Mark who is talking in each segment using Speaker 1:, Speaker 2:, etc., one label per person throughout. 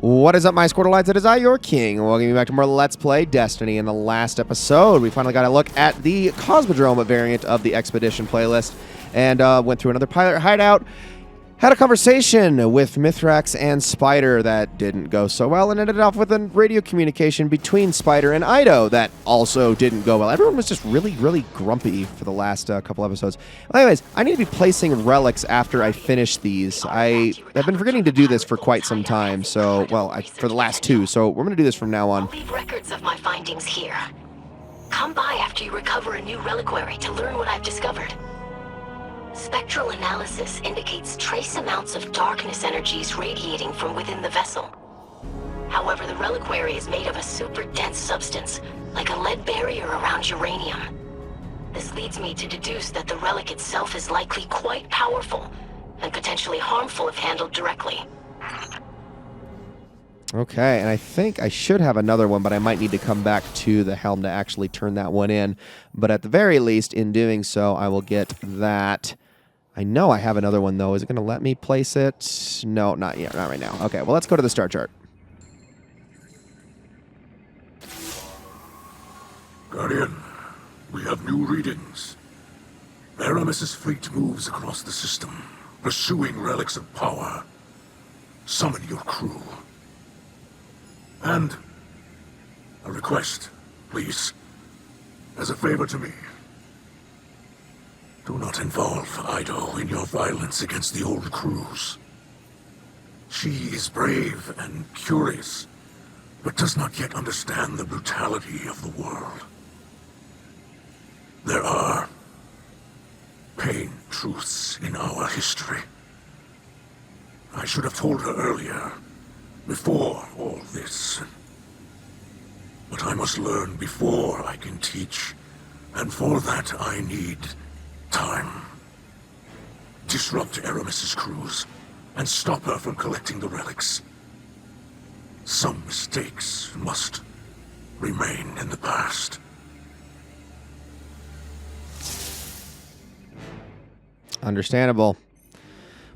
Speaker 1: What is up, my Squirtleites? It is I, your king. Welcome you back to more Let's Play Destiny. In the last episode, we finally got a look at the Cosmodrome variant of the Expedition playlist and went through another pilot hideout. Had a conversation with Mithrax and Spider that didn't go so well, and ended off with a radio communication between Spider and Ido that also didn't go well. Everyone was just really, really grumpy for the last couple episodes. Well, anyways, I need to be placing relics after I finish these. I've been forgetting to do this for quite some time, so, well, for the last two, so we're going to do this from now on.
Speaker 2: I'll leave records of my findings here. Come by after you recover a new reliquary to learn what I've discovered. Spectral analysis indicates trace amounts of darkness energies radiating from within the vessel. However, the reliquary is made of a super dense substance, like a lead barrier around uranium. This leads me to deduce that the relic itself is likely quite powerful, and potentially harmful if handled directly.
Speaker 1: Okay, and I think I should have another one, but I might need to come back to the helm to actually turn that one in. But at the very least, in doing so, I will get that. I know I have another one, though. Is it going to let me place it? No, not yet. Not right now. Okay, well, let's go to the star chart.
Speaker 3: Guardian, we have new readings. Aramis's fleet moves across the system, pursuing relics of power. Summon your crew. And a request, please. As a favor to me. Do not involve Ido in your violence against the old crews. She is brave and curious, but does not yet understand the brutality of the world. There are pain truths in our history. I should have told her earlier, before all this. But I must learn before I can teach, and for that I need time. Disrupt Aramis's crews, and stop her from collecting the relics. Some mistakes must remain in the past.
Speaker 1: Understandable.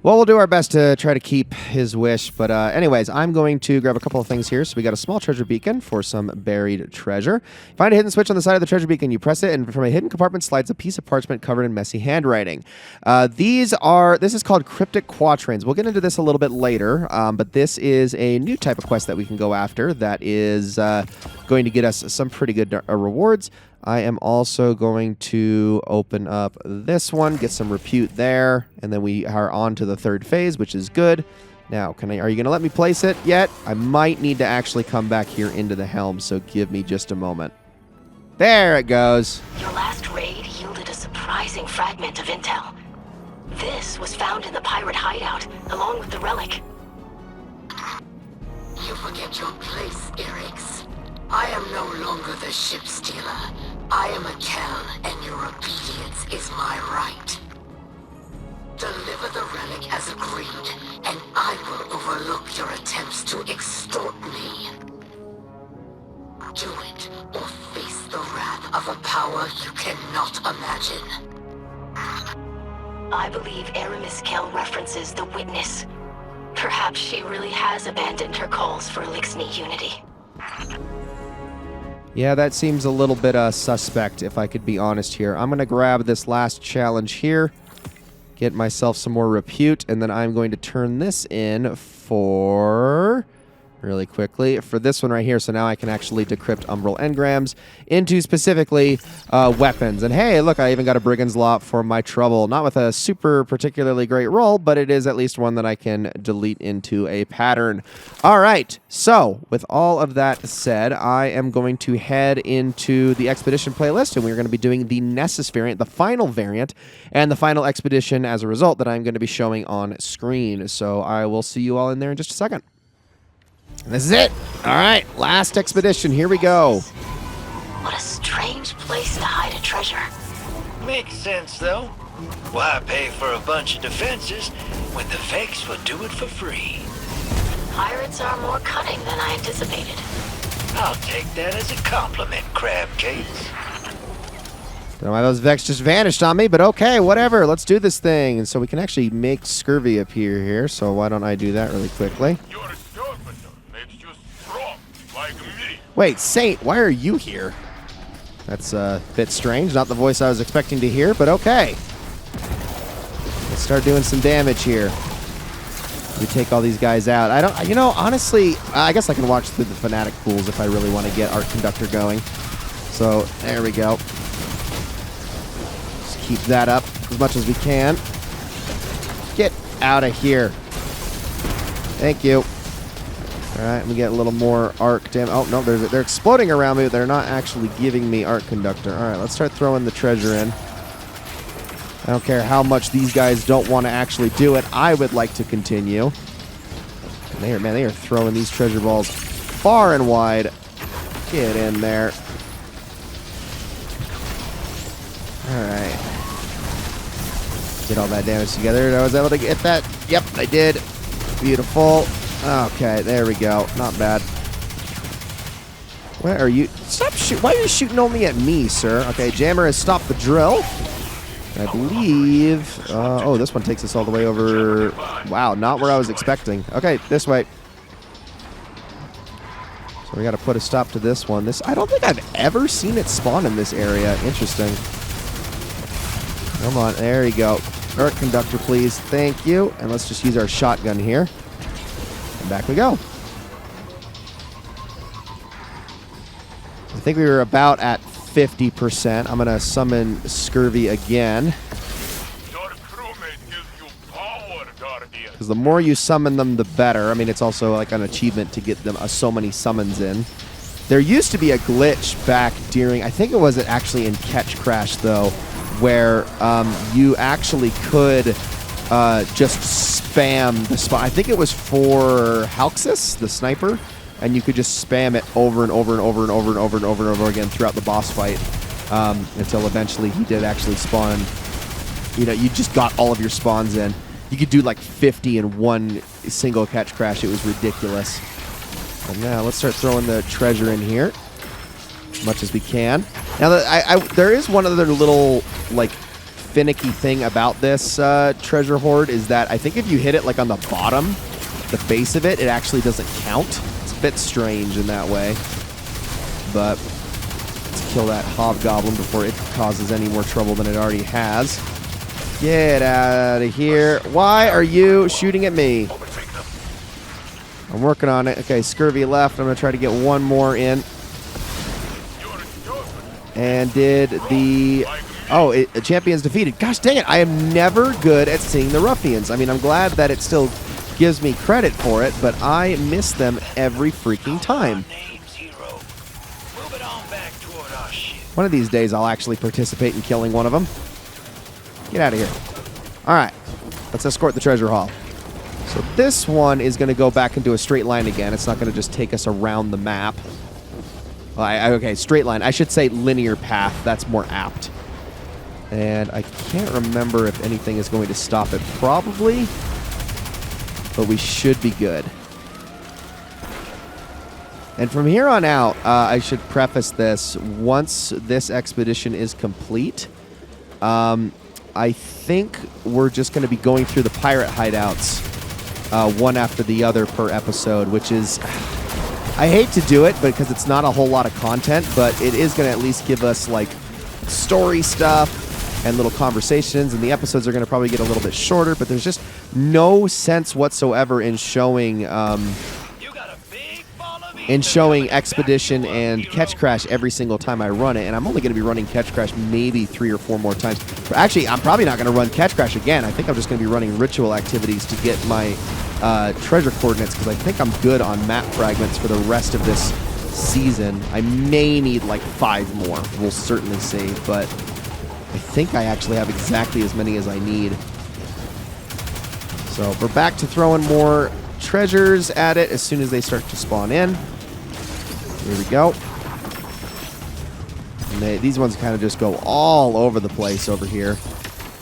Speaker 1: Well, we'll do our best to try to keep his wish, but anyways, I'm going to grab a couple of things here. So we got a small treasure beacon for some buried treasure. Find a hidden switch on the side of the treasure beacon. You press it, and from a hidden compartment slides a piece of parchment covered in messy handwriting. This is called Cryptic Quatrains. We'll get into this a little bit later, but this is a new type of quest that we can go after that is going to get us some pretty good rewards. I am also going to open up this one, get some repute there, and then we are on to the third phase, which is good. Now, are you going to let me place it yet? I might need to actually come back here into the helm, so give me just a moment. There it goes.
Speaker 2: Your last raid yielded a surprising fragment of intel. This was found in the pirate hideout, along with the relic.
Speaker 4: You forget your place, Erix. I am no longer the ship stealer. I am a Kel, and your obedience is my right. Deliver the relic as agreed, and I will overlook your attempts to extort me. Do it, or face the wrath of a power you cannot imagine.
Speaker 2: I believe Aramis Kel references the Witness. Perhaps she really has abandoned her calls for Lixni unity.
Speaker 1: Yeah, that seems a little bit suspect, if I could be honest here. I'm going to grab this last challenge here, get myself some more repute, and then I'm going to turn this in for, really quickly, for this one right here. So now I can actually decrypt umbral engrams into specifically weapons. And hey, look, I even got a brigand's lot for my trouble. Not with a super particularly great roll, but it is at least one that I can delete into a pattern. All right, so with all of that said, I am going to head into the expedition playlist, and we're going to be doing the Nessus variant, the final variant, and the final expedition as a result that I'm going to be showing on screen. So I will see you all in there in just a second. And this is it. All right, last expedition. Here we go.
Speaker 2: What a strange place to hide a treasure.
Speaker 5: Makes sense, though. Why pay for a bunch of defenses when the fakes will do it for free?
Speaker 2: Pirates are more cunning than I anticipated.
Speaker 5: I'll take that as a compliment, Crab Case.
Speaker 1: Don't know why those Vex just vanished on me, but okay, whatever. Let's do this thing. And so we can actually make Scurvy appear here, so why don't I do that really quickly?
Speaker 6: Your stoneman may
Speaker 1: Wait, Saint, why are you here? That's a bit strange. Not the voice I was expecting to hear, but okay. Let's start doing some damage here. We take all these guys out. I don't, you know, honestly, I guess I can watch through the Fanatic pools if I really want to get Arc Conductor going. So, there we go. Just keep that up as much as we can. Get out of here. Thank you. Alright, we get a little more arc damage. Oh, no, they're exploding around me, but they're not actually giving me Arc Conductor. Alright, let's start throwing the treasure in. I don't care how much these guys don't want to actually do it. I would like to continue. And they are throwing these treasure balls far and wide. Get in there. Alright. Get all that damage together. I was able to get that. Yep, I did. Beautiful. Okay, there we go. Not bad. Where are you? Stop shooting. Why are you shooting only at me, sir? Okay, Jammer has stopped the drill. I believe... oh, this one takes us all the way over... Wow, not where I was expecting. Okay, this way. So we got to put a stop to this one. I don't think I've ever seen it spawn in this area. Interesting. Come on, there you go. Arc Conductor, please. Thank you. And let's just use our shotgun here. And back we go. I think we were about at 50%. I'm going to summon Scurvy again. Because the more you summon them, the better. I mean, it's also like an achievement to get them so many summons in. There used to be a glitch back during, I think it was actually in Catch Crash, though, where you actually could just spam the spot. I think it was for Halxis, the sniper. And you could just spam it over and over and over and over and over and over and over again throughout the boss fight until eventually he did actually spawn. You know, you just got all of your spawns in. You could do like 50 in one single Catch Crash. It was ridiculous. And now let's start throwing the treasure in here as much as we can. Now, there is one other little like finicky thing about this treasure hoard is that I think if you hit it like on the bottom, the base of it, it actually doesn't count. A bit strange in that way, but let's kill that hobgoblin before it causes any more trouble than it already has. Get out of here. Why are you shooting at me? I'm working on it. Okay, Scurvy left. I'm going to try to get one more in. And did the... Oh, champion's defeated. Gosh dang it. I am never good at seeing the ruffians. I mean, I'm glad that it still gives me credit for it, but I miss them every freaking time. One of these days, I'll actually participate in killing one of them. Get out of here. All right, let's escort the treasure haul. So this one is going to go back into a straight line again. It's not going to just take us around the map. Well, okay, straight line. I should say linear path. That's more apt. And I can't remember if anything is going to stop it. Probably. But we should be good. And from here on out, I should preface this. Once this expedition is complete, I think we're just going to be going through the pirate hideouts one after the other per episode, which is... I hate to do it because it's not a whole lot of content, but it is going to at least give us like story stuff and little conversations, and the episodes are going to probably get a little bit shorter, but there's just no sense whatsoever in showing Expedition and Catch Crash every single time I run it, and I'm only going to be running Catch Crash maybe 3 or 4 more times. Actually, I'm probably not going to run Catch Crash again. I think I'm just going to be running ritual activities to get my treasure coordinates, because I think I'm good on map fragments for the rest of this season. I may need like 5 more. We'll certainly see, but I think I actually have exactly as many as I need. So we're back to throwing more treasures at it as soon as they start to spawn in. Here we go. And these ones kind of just go all over the place over here.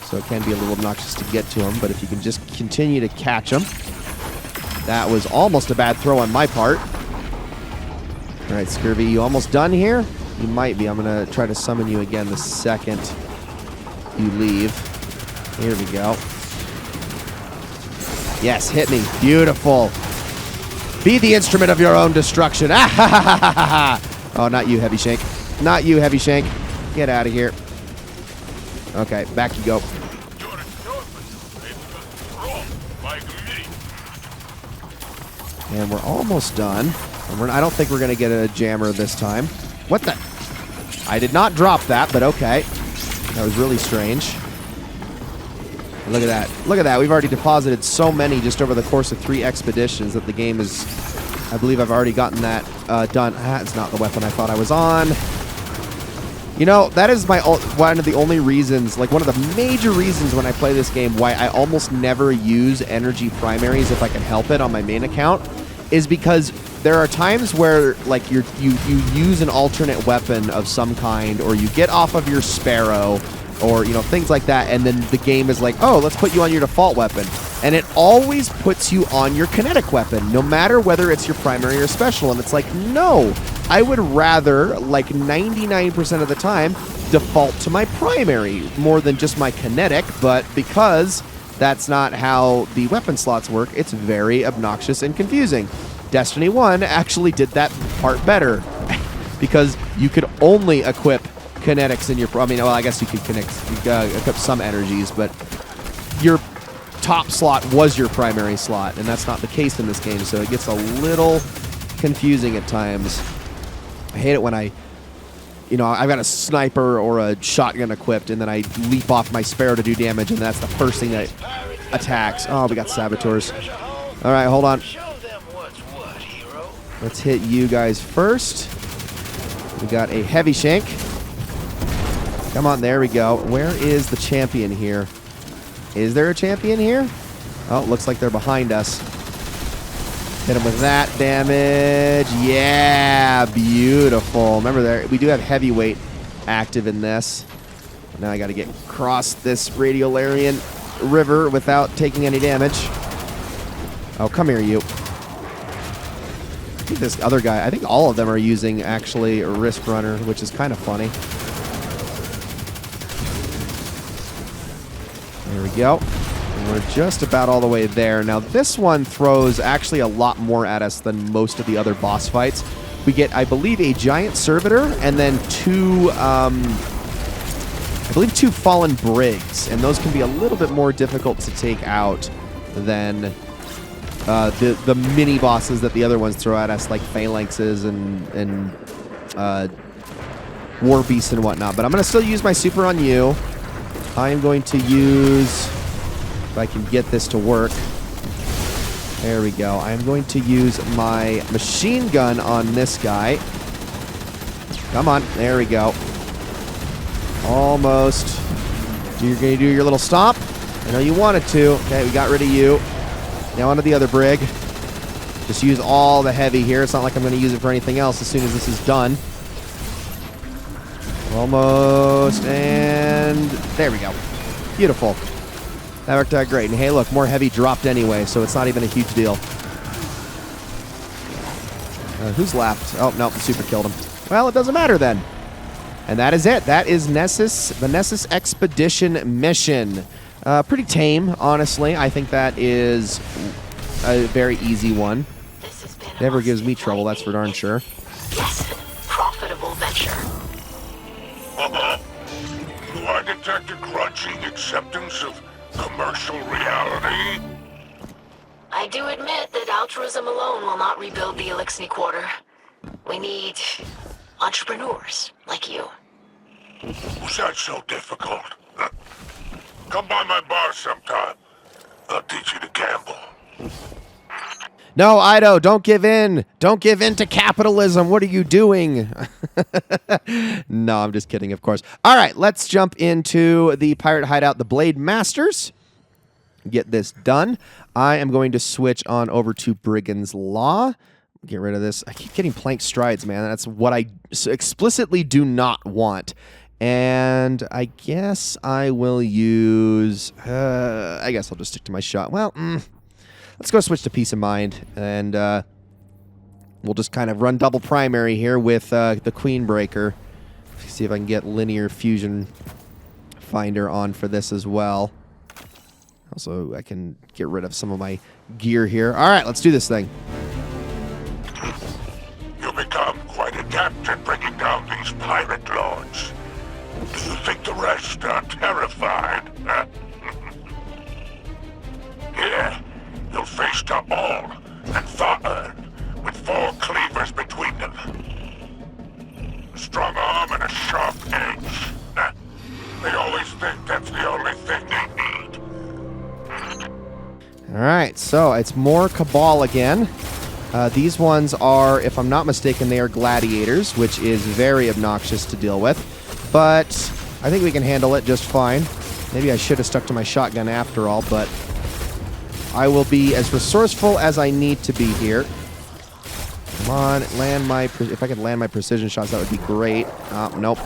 Speaker 1: So it can be a little obnoxious to get to them, but if you can just continue to catch them. That was almost a bad throw on my part. All right, Scurvy, you almost done here? You might be. I'm going to try to summon you again the second you leave. Here we go. Yes, hit me. Beautiful. Be the instrument of your own destruction. Ah, ha, ha, ha, ha, ha. Oh, not you, Heavy Shank. Not you, Heavy Shank. Get out of here. Okay, back you go. And we're almost done. And I don't think we're going to get a jammer this time. What the? I did not drop that, but okay. That was really strange. Look at that. Look at that. We've already deposited so many just over the course of 3 expeditions that the game is... I believe I've already gotten that done. That's not the weapon I thought I was on. You know, that is one of the only reasons, like one of the major reasons when I play this game why I almost never use energy primaries if I can help it on my main account, is because there are times where like you use an alternate weapon of some kind, or you get off of your Sparrow, or you know, things like that, and then the game is like, oh, let's put you on your default weapon, and it always puts you on your kinetic weapon, no matter whether it's your primary or special. And it's like, no, I would rather, like 99% of the time, default to my primary more than just my kinetic. But because that's not how the weapon slots work, it's very obnoxious and confusing. Destiny 1 actually did that part better because you could only equip kinetics in your... I mean, well, I guess you could equip some energies, but your top slot was your primary slot, and that's not the case in this game, so it gets a little confusing at times. I hate it when I've got a sniper or a shotgun equipped, and then I leap off my Sparrow to do damage, and that's the first thing that attacks. Oh, we got saboteurs. All right, hold on. Let's hit you guys first. We got a Heavy Shank. Come on, there we go. Where is the champion here? Is there a champion here? Oh, looks like they're behind us. Hit him with that damage. Yeah, beautiful. Remember, there we do have heavyweight active in this. Now I got to get across this Radiolarian river without taking any damage. Oh, come here, you. I think this other guy, I think all of them are using, actually, a Risk Runner, which is kind of funny. There we go. And we're just about all the way there. Now, this one throws actually a lot more at us than most of the other boss fights. We get, I believe, a giant servitor and then two fallen brigs. And those can be a little bit more difficult to take out than the mini bosses that the other ones throw at us, like phalanxes and war beasts and whatnot. But I'm going to still use my super on you. I'm going to use, if I can get this to work, there we go. I'm going to use my machine gun on this guy. Come on, there we go. Almost. You're going to do your little stomp. I know you wanted to. Okay, we got rid of you. Now onto the other brig. Just use all the heavy here. It's not like I'm going to use it for anything else as soon as this is done. Almost, and there we go. Beautiful. That worked out great. And hey, look, more heavy dropped anyway, so it's not even a huge deal. Who's left? Oh, no, the super killed him. Well, it doesn't matter then. And that is it. That is Nessus, the Nessus Expedition mission. Pretty tame, honestly. I think that is a very easy one. Never gives me trouble, that's for darn sure.
Speaker 2: Yes, profitable venture.
Speaker 3: Do I detect a grudging acceptance of commercial reality?
Speaker 2: I do admit that altruism alone will not rebuild the Elixni Quarter. We need entrepreneurs like you.
Speaker 3: Was that so difficult? Come by my bar sometime. I'll teach you to gamble.
Speaker 1: No, Ido, don't give in. Don't give in to capitalism. What are you doing? No, I'm just kidding, of course. All right, let's jump into the pirate hideout, the Blademasters. Get this done. I am going to switch on over to Brigand's Law. Get rid of this. I keep getting plank strides, man. That's what I explicitly do not want. And I guess I will use... I guess I'll just stick to my shot. Well, let's go switch to Peace of Mind. And we'll just kind of run double primary here with the Queen Breaker. See if I can get Linear Fusion Finder on for this as well. Also, I can get rid of some of my gear here. All right, let's do this thing.
Speaker 3: You become quite adept at bringing down these pirate lords. Do you think the rest are terrified? Here, you'll face All and Thorn with 4 cleavers between them. A strong arm and a sharp edge. They always think that's the only thing they need.
Speaker 1: Alright, so it's more Cabal again. These ones are, if I'm not mistaken, they are gladiators, which is very obnoxious to deal with. But I think we can handle it just fine. Maybe I should have stuck to my shotgun after all, but I will be as resourceful as I need to be here. Come on, land my... If I could land my precision shots, that would be great. Nope.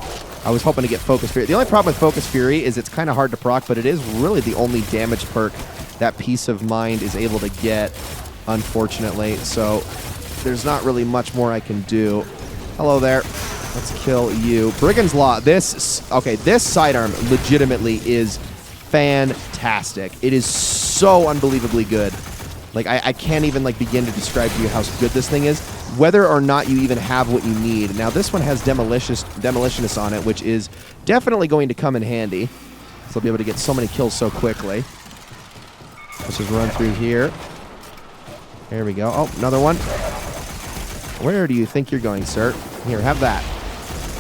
Speaker 1: I was hoping to get Focus Fury. The only problem with Focus Fury is it's kind of hard to proc, but it is really the only damage perk that Peace of Mind is able to get, unfortunately. So there's not really much more I can do. Hello there. Let's kill you. Brigand's Law. This sidearm legitimately is fantastic. It is so unbelievably good. Like, I can't even, like, begin to describe to you how good this thing is, whether or not you even have what you need. Now, this one has Demolitionist on it, which is definitely going to come in handy. So I'll be able to get so many kills so quickly. Let's just run through here. There we go. Oh, another one. Where do you think you're going, sir? Here, have that.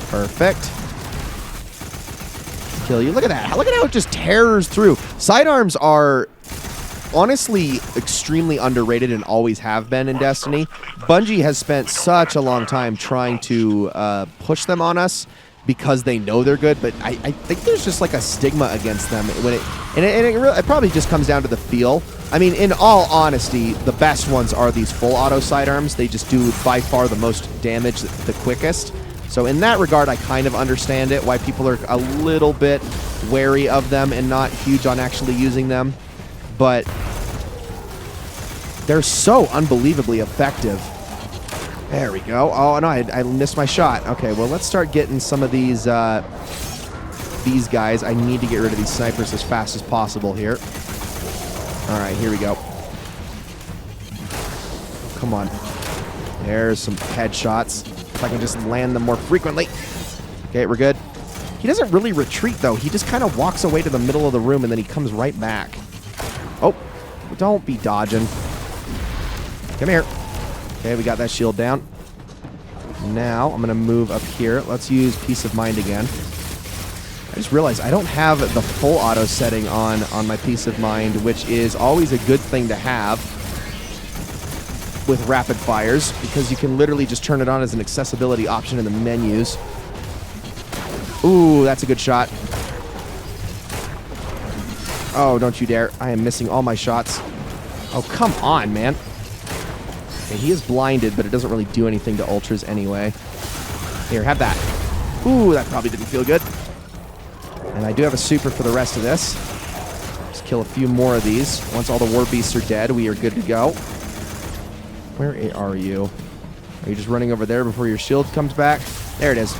Speaker 1: Perfect. Kill you. Look at that. Look at how it just tears through. Sidearms are honestly extremely underrated and always have been in Destiny. Bungie has spent such a long time trying to push them on us because they know they're good, but I think there's just like a stigma against them when it probably just comes down to the feel. I mean, in all honesty, the best ones are these full auto sidearms. They just do by far the most damage the quickest. So in that regard, I kind of understand it, why people are a little bit wary of them and not huge on actually using them. But they're so unbelievably effective. There we go. Oh, no, I missed my shot. Okay, well, let's start getting some of these guys. I need to get rid of these snipers as fast as possible here. All right, here we go. Come on. There's some headshots. If I can just land them more frequently. Okay, we're good. He doesn't really retreat, though. He just kind of walks away to the middle of the room, and then he comes right back. Oh, don't be dodging. Come here. Okay, we got that shield down. Now, I'm going to move up here. Let's use Peace of Mind again. I just realized I don't have the full auto setting on my Peace of Mind, which is always a good thing to have with rapid fires, because you can literally just turn it on as an accessibility option in the menus. Ooh, that's a good shot. Oh, don't you dare. I am missing all my shots. Oh, come on, man. Okay, he is blinded, but it doesn't really do anything to ultras anyway. Here, have that. Ooh, that probably didn't feel good. And I do have a super for the rest of this. Just kill a few more of these. Once all the war beasts are dead, we are good to go. Where are you? Are you just running over there before your shield comes back? There it is.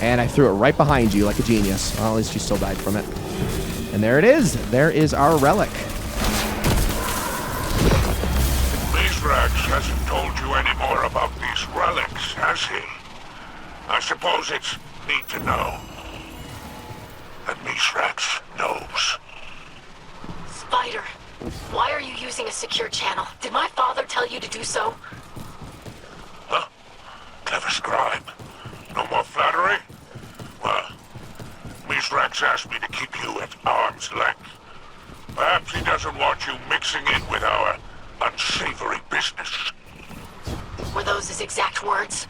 Speaker 1: And I threw it right behind you like a genius. Well, at least you still died from it. And there it is. There is our relic.
Speaker 3: Mithrax hasn't told you any more about these relics, has he? I suppose it's neat to know. And Mithrax knows.
Speaker 2: Spider, why are you using a secure channel? Did my father tell you to do so?
Speaker 3: Huh? Clever scribe. No more flattery? Well, Mithrax asked me to keep you at arm's length. Perhaps he doesn't want you mixing in with our unsavory business.
Speaker 2: Were those his exact words?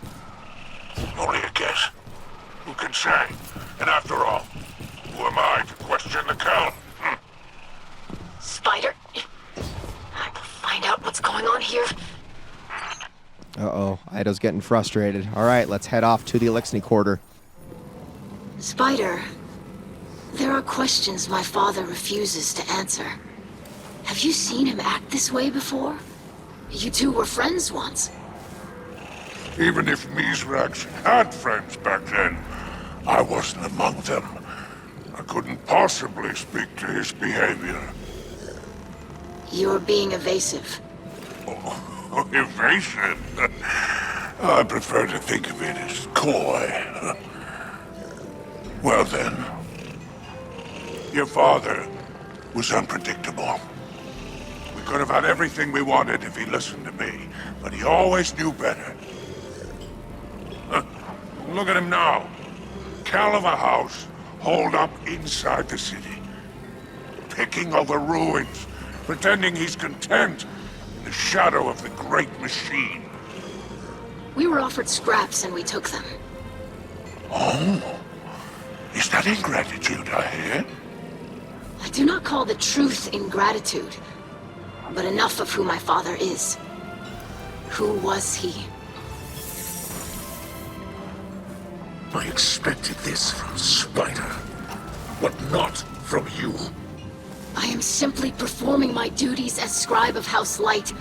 Speaker 3: Only a guess. Who can say? And after all, who am I to question the Count?
Speaker 2: Spider, I will find out what's going on here.
Speaker 1: Uh-oh, Ida's getting frustrated. All right, let's head off to the Elixni Quarter.
Speaker 2: Spider, there are questions my father refuses to answer. Have you seen him act this way before? You two were friends once.
Speaker 3: Even if Mithrax had friends back then, I wasn't among them. I couldn't possibly speak to his behavior.
Speaker 2: You're being evasive.
Speaker 3: Evasive? I prefer to think of it as coy. Well then, your father was unpredictable. We could have had everything we wanted if he listened to me, but he always knew better. Look at him now. Cal of a house, holed up inside the city. Picking over ruins, pretending he's content in the shadow of the great machine.
Speaker 2: We were offered scraps and we took them.
Speaker 3: Oh? Is that ingratitude I hear?
Speaker 2: I do not call the truth ingratitude, but enough of who my father is. Who was he?
Speaker 3: I expected this from Spider, but not from you.
Speaker 2: I am simply performing my duties as scribe of House Light.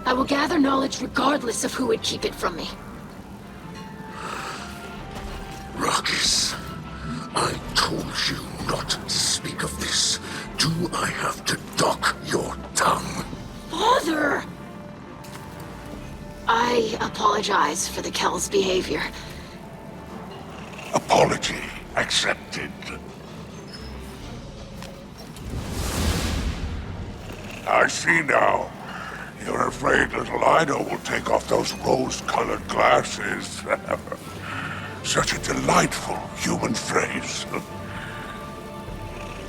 Speaker 2: I will gather knowledge regardless of who would keep it from me.
Speaker 3: Ruckus, I told you not to speak of this. Do I have to dock your tongue?
Speaker 2: Father! I apologize for the Kel's behavior.
Speaker 3: Apology accepted. I see now. You're afraid little Ido will take off those rose-colored glasses. Such a delightful human phrase.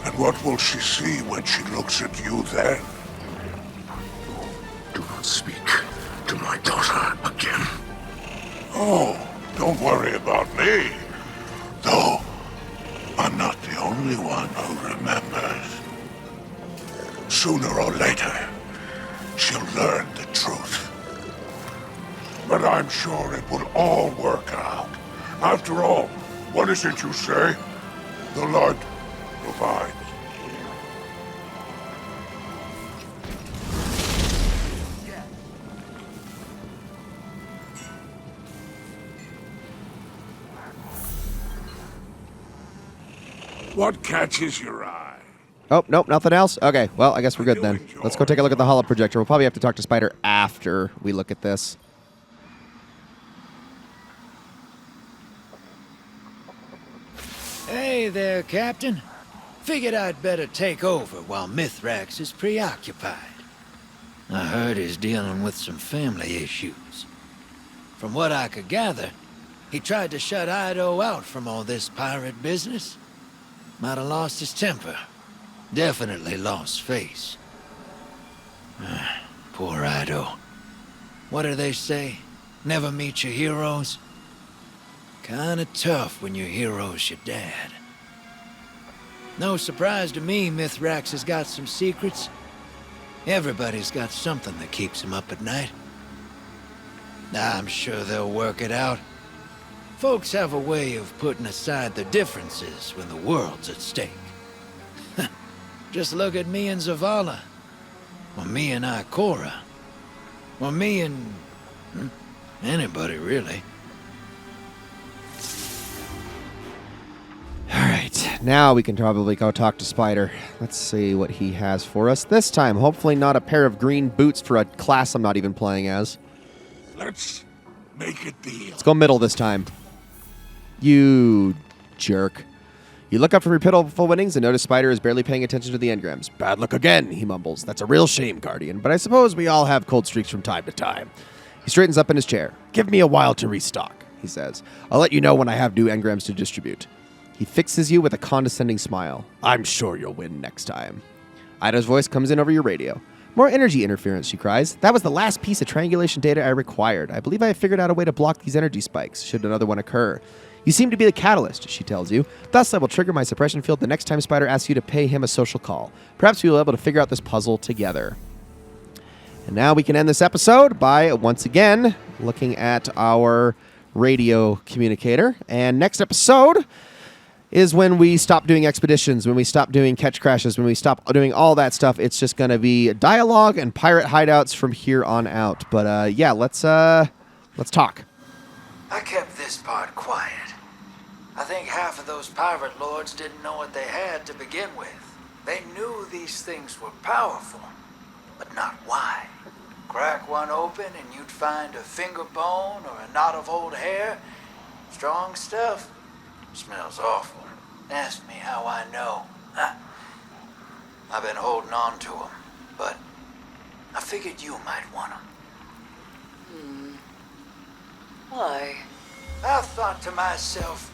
Speaker 3: And what will she see when she looks at you then? Do not speak to my daughter again. Oh, don't worry about me. Though, I'm not the only one who remembers. Sooner or later, she'll learn the truth. But I'm sure it will all work out. After all, what is it you say? The Lord provides. What catches your eye?
Speaker 1: Oh, nope, nothing else? Okay, well, I guess we're good then. Let's go take a look at the holo projector. We'll probably have to talk to Spider after we look at this.
Speaker 5: Hey there, Captain. Figured I'd better take over while Mithrax is preoccupied. I heard he's dealing with some family issues. From what I could gather, he tried to shut Ido out from all this pirate business. Might have lost his temper. Definitely lost face. Poor Ido. What do they say? Never meet your heroes? Kinda tough when your hero's your dad. No surprise to me Mithrax has got some secrets. Everybody's got something that keeps him up at night. I'm sure they'll work it out. Folks have a way of putting aside their differences when the world's at stake. Just look at me and Zavala. Or me and Ikora. Or me and... anybody, really.
Speaker 1: Alright, now we can probably go talk to Spider. Let's see what he has for us this time. Hopefully not a pair of green boots for a class I'm not even playing as.
Speaker 3: Let's make a deal.
Speaker 1: Let's go middle this time. You jerk. You look up from your pitiful winnings and notice Spider is barely paying attention to the engrams. Bad luck again, he mumbles. That's a real shame, Guardian, but I suppose we all have cold streaks from time to time. He straightens up in his chair. Give me a while to restock, he says. I'll let you know when I have new engrams to distribute. He fixes you with a condescending smile. I'm sure you'll win next time. Ida's voice comes in over your radio. More energy interference, she cries. That was the last piece of triangulation data I required. I believe I have figured out a way to block these energy spikes, should another one occur. You seem to be the catalyst, she tells you. Thus, I will trigger my suppression field the next time Spider asks you to pay him a social call. Perhaps we will be able to figure out this puzzle together. And now we can end this episode by, once again, looking at our radio communicator. And next episode is when we stop doing expeditions, when we stop doing catch crashes, when we stop doing all that stuff. It's just going to be dialogue and pirate hideouts from here on out. But yeah, let's talk.
Speaker 5: I kept this part quiet. I think half of those pirate lords didn't know what they had to begin with. They knew these things were powerful, but not why. Crack one open and you'd find a finger bone or a knot of old hair. Strong stuff. Smells awful. Ask me how I know. I've been holding on to them, but I figured you might want them.
Speaker 4: Why?
Speaker 5: I thought to myself,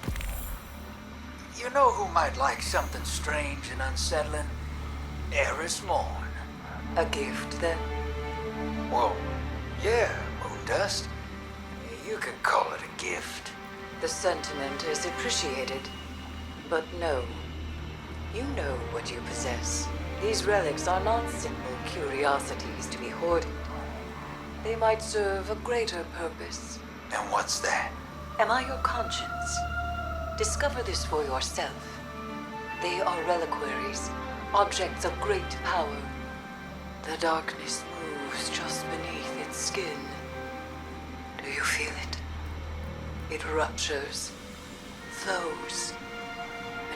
Speaker 5: you know who might like something strange and unsettling? Eris Morn.
Speaker 4: A gift, then?
Speaker 5: Well, yeah, Moondust. You could call it a gift.
Speaker 4: The sentiment is appreciated. But no. You know what you possess. These relics are not simple curiosities to be hoarded. They might serve a greater purpose.
Speaker 5: And what's that?
Speaker 4: Am I your conscience? Discover this for yourself. They are reliquaries, objects of great power. The darkness moves just beneath its skin. Do you feel it? It ruptures, flows,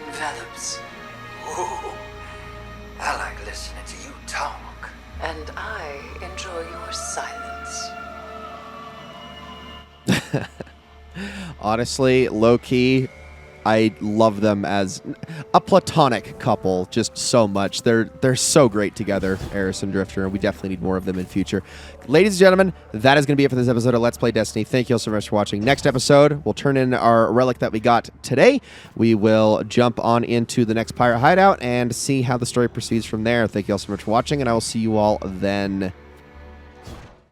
Speaker 4: envelops.
Speaker 5: Ooh, I like listening to you talk.
Speaker 4: And I enjoy your silence.
Speaker 1: Honestly, low-key, I love them as a platonic couple just so much. They're so great together, Eris and Drifter, and we definitely need more of them in future. Ladies and gentlemen, that is going to be it for this episode of Let's Play Destiny. Thank you all so much for watching. Next episode, we'll turn in our relic that we got today. We will jump on into the next pirate hideout and see how the story proceeds from there. Thank you all so much for watching, and I will see you all then.